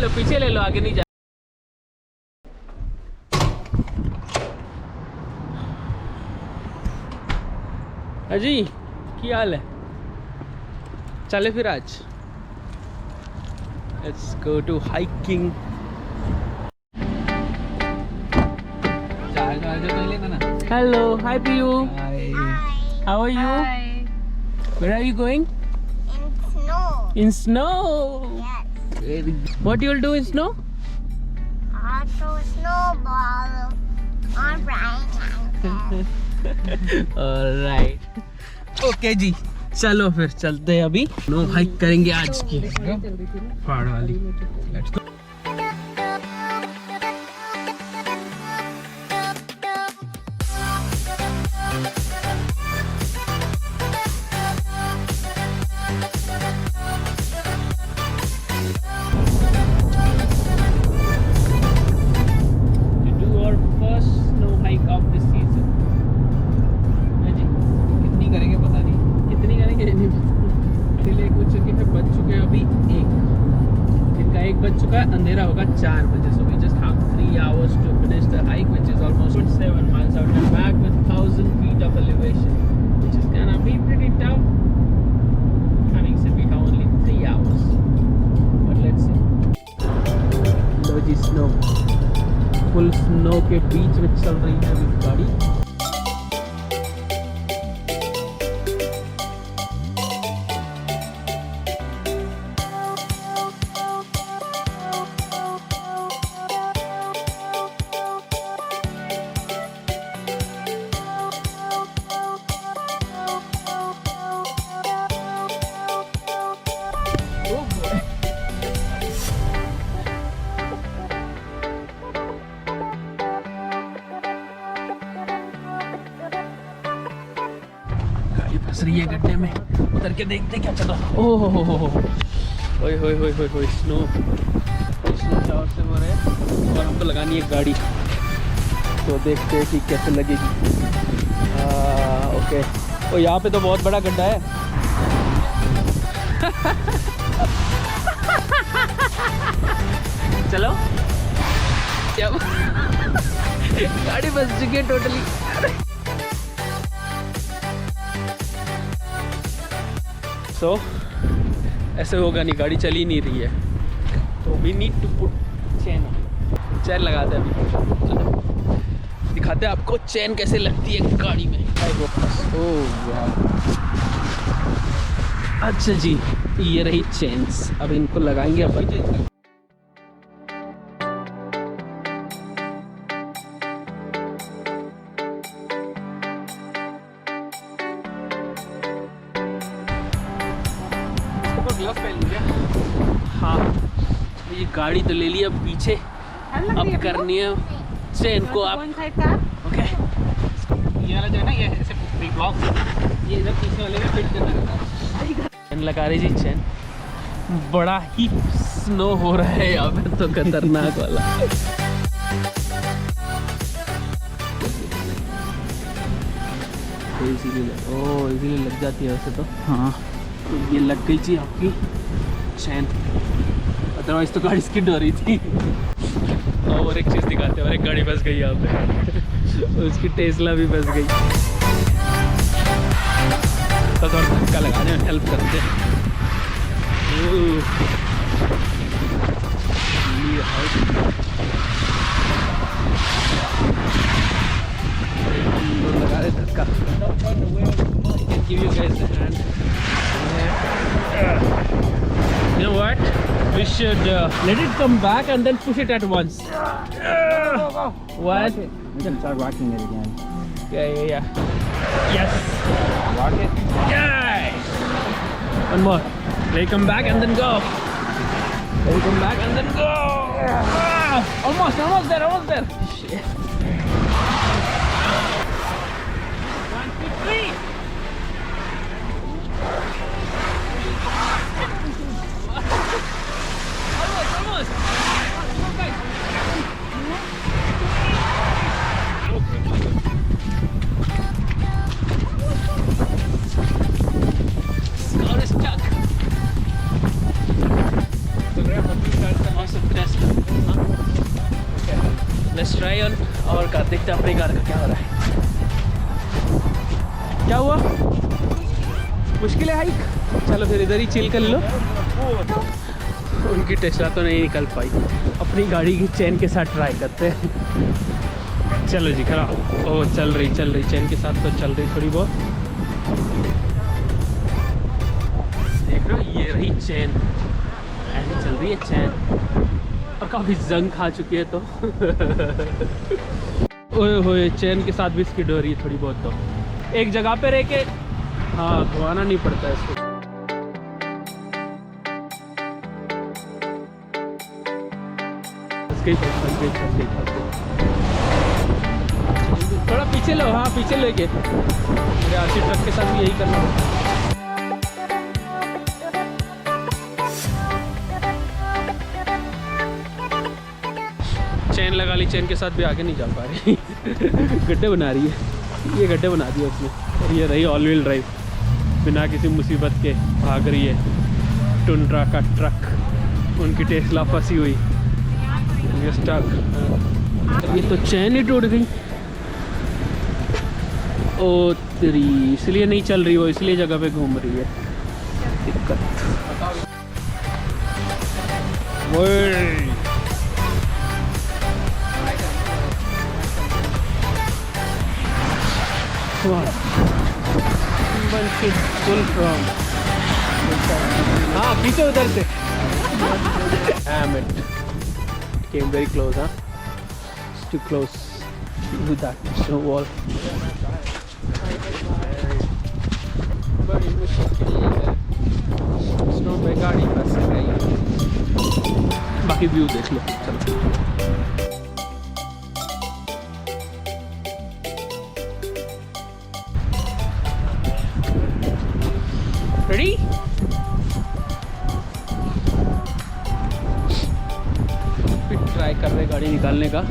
पीछे ले लो, आगे नहीं जा। अजी की हाल है? चले फिर आज। Let's go to hiking. Hello, hi Piyu. Hi. How are you? Hi. Where are you going? In snow. In snow. Yes. Very good. What you will do in snow? I throw a snowball on Brian. Alright. Okay जी, चलो फिर चलते हैं अभी। No hike करेंगे आज की पहाड़ वाली। Let's go. अंधेरा होगा 4 बजे, so we just have 3 hours to finish the hike, which is almost 7 miles out and back with 1000 feet of elevation, which is gonna be pretty tough. Having said we have only 3 hours, but let's see. लो जी, snow, full snow के बीच में चल रही है अभी गाड़ी। फंस रही है गड्ढे में, उतर के देखते क्या चल रहा है। ओह ओए होए होए होए होए, स्नो चावर से हो रहे हैं और हमको लगानी है गाड़ी, तो देखते हैं कि कैसे लगेगी। ओके, ओ यहाँ पे तो बहुत बड़ा गड्ढा है। चलो गाड़ी फंस चुकी है टोटली। So, ऐसे होगा नहीं, गाड़ी चल ही नहीं रही है, तो वी नीड टू पुट चैन लगाते हैं अभी, दिखाते हैं आपको चैन कैसे लगती है गाड़ी में। अच्छा जी, ये रही चेन्स, अब इनको लगाएंगे अपन। हाँ, ये गाड़ी तो ले ली, अब पीछे अब करनी है चेन को आप। ओके, ये वाला जो है ना, ये ऐसे ब्लॉक, ये जब पीछे वाले में फिट करना। चेन लगा रही जी, चेन। बड़ा ही स्नो हो रहा है यहाँ पे, तो खतरनाक वाला। इसीलिए लग जाती है वैसे तो। हाँ, ये लग गई थी आपकी चैन, अदरवाइज तो गाड़ी स्किड हो रही थी। और एक चीज़ दिखाते हैं, और एक गाड़ी फंस गई यहाँ पे, उसकी टेस्ला भी फंस गई, तो थोड़ा धक्का लगाने में हेल्प करते हैं। लगा दे धक्का। Give you guys a hand. You know what? We should let it come back and then push it at once. What? We can start rocking it again. Yeah. Yes. Rock it? Yes. One more. Let it come back and then go. Let it come back and then go. Almost there. Shit. 1, 2, 3. Almost. Okay. Scout is stuck. So grab a few shots and awesome. Try on और car देखते हैं अपनी car का क्या हो रहा है। क्या हुआ, मुश्किल है हाइक? चलो फिर इधर ही चिल कर लो। उनकी टेस्ला तो नहीं निकल पाई, अपनी गाड़ी की चेन के साथ ट्राई करते हैं। चलो जी खड़ा। ओ चल रही चेन के साथ तो चल रही थोड़ी बहुत। देख रहे हो, ये रही चेन, ऐसी चल रही है चेन और काफ़ी जंग खा चुकी है तो ओए होए, चेन के साथ भी स्किड हो रही है थोड़ी बहुत। तो एक जगह पे रह के हाँ घुमाना नहीं पड़ता है इसको। थोड़ा पीछे लो, हाँ पीछे लेके। मेरे आरसी ट्रक के साथ भी यही करना पड़ता है। चेन लगा ली, चेन के साथ भी आगे नहीं जा पा रही गड्ढे बना रही है, ये गड्ढे बना दिए उसने। और ये रही ऑल व्हील ड्राइव, बिना किसी मुसीबत के भाग रही है। टुंड्रा का ट्रक, उनकी टेस्ला फंसी हुई, ये स्टक। ये तो चैन ही टूट गई। ओ तेरी, इसलिए नहीं चल रही वो, इसलिए जगह पे घूम रही है। दिक्कत हाँ खींचो उधर से। Damn it. Came very close, huh? It's too close to that snow wall. बड़ी मुश्किल है स्नो पे गाड़ी फंस गई। बाकी व्यू देख लो, चलो। रेडी? फिर ट्राई कर रहे गाड़ी निकालने का। आ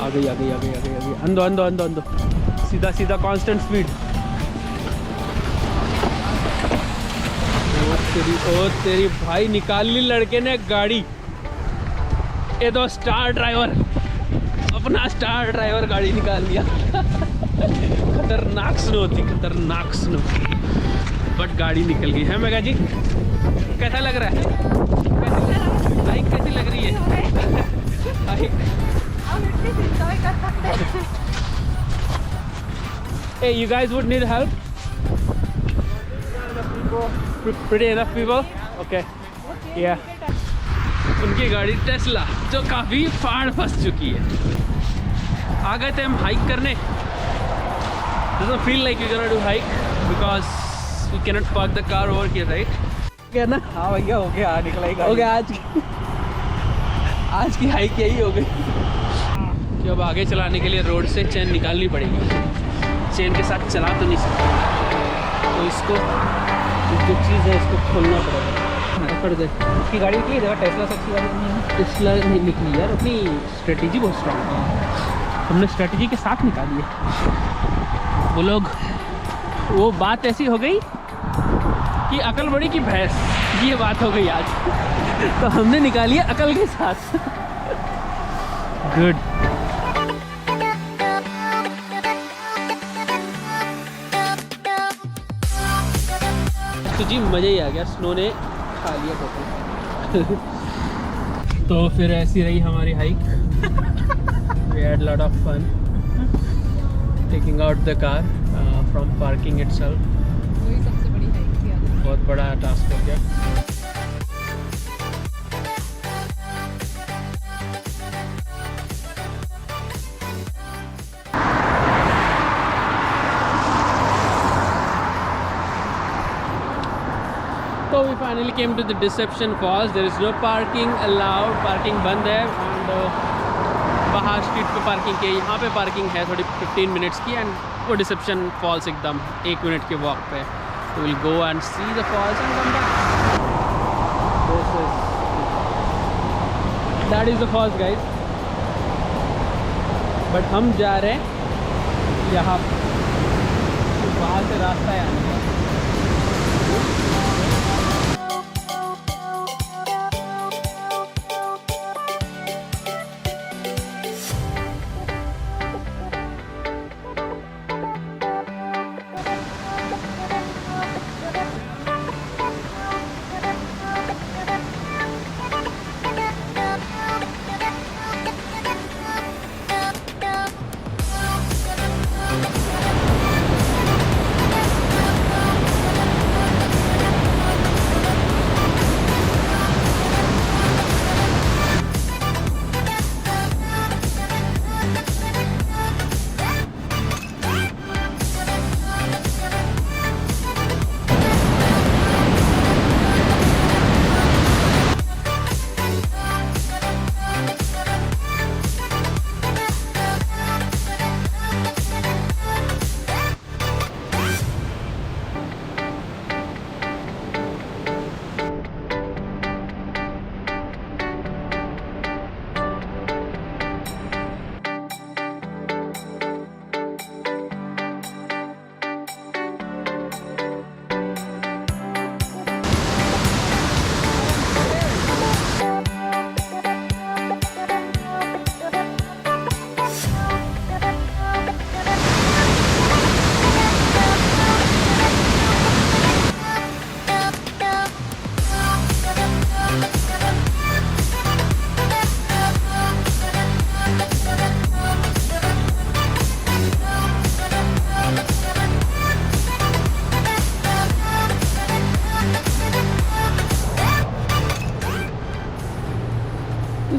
गई आ गई आ गई आ गई आ गई। अंदो अंदो अंदो अंदो, सीधा सीधा कांस्टेंट स्पीड। ओ तेरी भाई, निकाल ली लड़के ने गाड़ी। ये तो स्टार ड्राइवर, अपना स्टार ड्राइवर गाड़ी निकाल लिया खतरनाक स्नो थी, खतरनाक स्नो, बट गाड़ी निकल गई है। मेगा जी कैसा लग रहा है? बाइक कैसी लग रही है? Hey, you guys would need help? Pretty enough people? Okay. Yeah. उनकी गाड़ी टेस्ला जो काफ़ी फाड़ फंस चुकी है। आ गए थे हम हाइक करने। Doesn't feel like you're gonna do hike because we cannot park the car over here, right? क्या ना? हाँ भैया हो गया, निकला ही हो गया आज की हाइक यही हो गई कि अब आगे चलाने के लिए रोड से चेन निकालनी पड़ेगी। चेन के साथ चला तो नहीं सकते, तो इसको जो चीज़ है इसको खोलना पड़ेगा। पकड़ दे, उसकी गाड़ी निकली, देखा टेस्ला से अच्छी गाड़ी नहीं है। टेस्ला नहीं निकली यार, अपनी स्ट्रेटेजी बहुत स्ट्रांग है, हमने स्ट्रेटेजी के साथ निकाली है। वो लोग, वो बात ऐसी हो गई कि अकल बड़ी की भैंस, ये बात हो गई आज तो हमने निकाली है अकल के साथ। गुड। तो जी मज़ा ही आ गया, स्नो ने खा लिया टोटल तो फिर ऐसी रही हमारी hike. We had lot of fun taking out the car from parking itself. वही सबसे बड़ी हाइक थी आज। बहुत बड़ा टास्क हो गया। तो we finally came to the Deception Falls. There is no parking allowed, parking बंद है। एंड बाहर स्ट्रीट पे पार्किंग के, यहाँ पे पार्किंग है थोड़ी 15 मिनट्स की। एंड वो डिसेप्शन फॉल्स एकदम 1 मिनट के वॉक पे। तो will go and see the falls and come back. That is the falls guys, but हम जा रहे हैं यहाँ, वहाँ से रास्ता है आने का।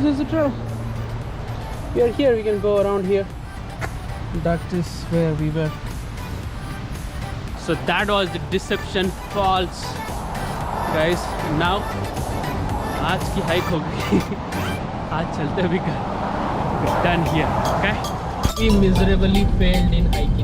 is the trail. We are here. We can go around here. That is where we were. So that was the Deception Falls, guys. Now, आज की hike हो गई. आज चलते भी घर. We're done here. Okay. We miserably failed in hiking.